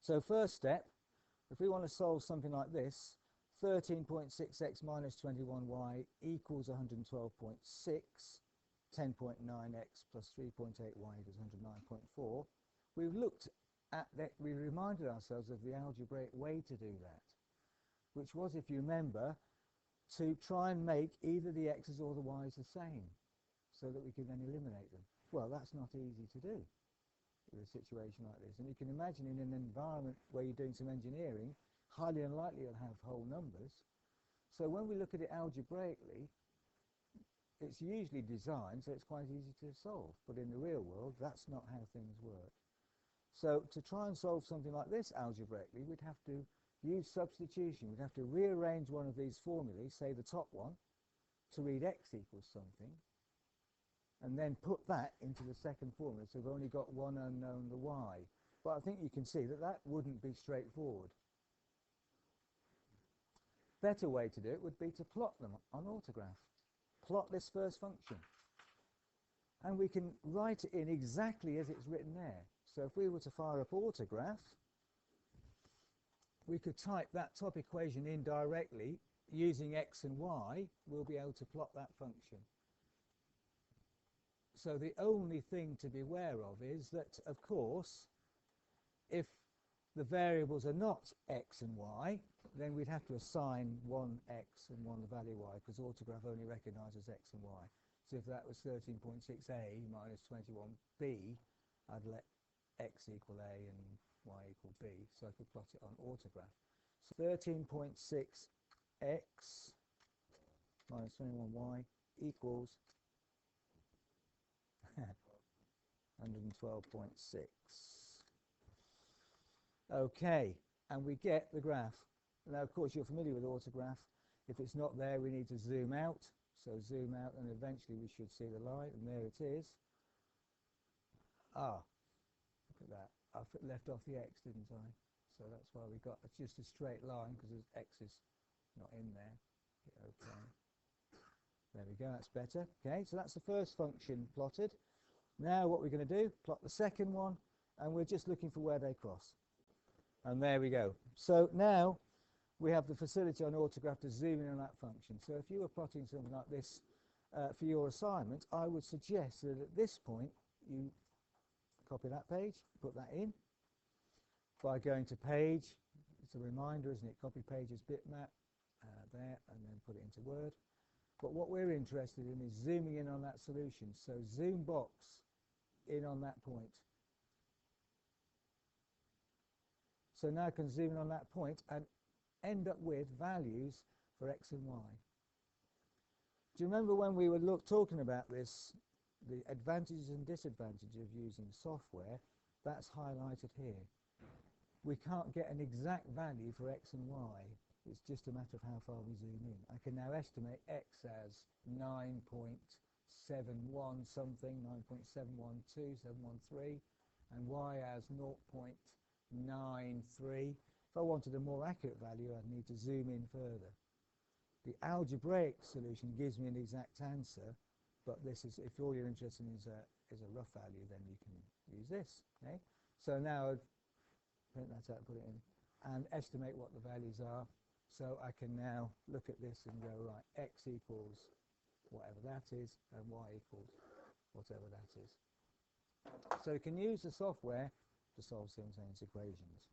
So first step, if we want to solve something like this, 13.6x minus 21y equals 112.6, 10.9x plus 3.8y equals 109.4. We've looked at that, we reminded ourselves of the algebraic way to do that, which was, if you remember, to try and make either the x's or the y's the same, so that we can then eliminate them. Well, that's not easy to do with a situation like this. And you can imagine in an environment where you're doing some engineering, highly unlikely you'll have whole numbers. So when we look at it algebraically, it's usually designed so it's quite easy to solve. But in the real world, that's not how things work. So to try and solve something like this algebraically, we'd have to use substitution. We'd have to rearrange one of these formulae, say the top one, to read x equals something, and then put that into the second formula. So we've only got one unknown, the y. But I think you can see that that wouldn't be straightforward. Better way to do it would be to plot them on autograph. Plot this first function. And we can write it in exactly as it's written there. So if we were to fire up autograph, we could type that top equation in directly using x and y. We'll be able to plot that function. So the only thing to be aware of is that, of course, if the variables are not x and y, then we'd have to assign one x and one the value y, because autograph only recognises x and y. So if that was 13.6a minus 21b, I'd let x equal a and y equal b, so I could plot it on autograph. So 13.6x minus 21y equals 112.6. Okay, and we get the graph. Now, of course, you're familiar with autograph. If it's not there, we need to zoom out. So zoom out, and eventually we should see the line, and there it is. Ah, look at that. I left off the x, didn't I? So that's why we got just a straight line, because x is not in there. Okay. There we go, that's better. Okay, so that's the first function plotted. Now what we're going to do, plot the second one, and we're just looking for where they cross. And there we go. So now we have the facility on autograph to zoom in on that function. So if you were plotting something like this for your assignment, I would suggest that at this point you copy that page, put that in by going to page. It's a reminder, isn't it? Copy pages bitmap there, and then put it into Word. But what we're interested in is zooming in on that solution. So zoom box in on that point. So now I can zoom in on that point and end up with values for x and y. Do you remember when we were talking about this, the advantages and disadvantages of using software? That's highlighted here. We can't get an exact value for x and y. It's just a matter of how far we zoom in. I can now estimate x as 9.71 something, 9.712, 713, and y as 0.93. If I wanted a more accurate value, I'd need to zoom in further. The algebraic solution gives me an exact answer, but this is, if all you're interested in is a rough value, then you can use this. Okay? So now I'd print that out, put it in, and estimate what the values are. So I can now look at this and go, right, x equals whatever that is, and y equals whatever that is. So you can use the software to solve simultaneous equations.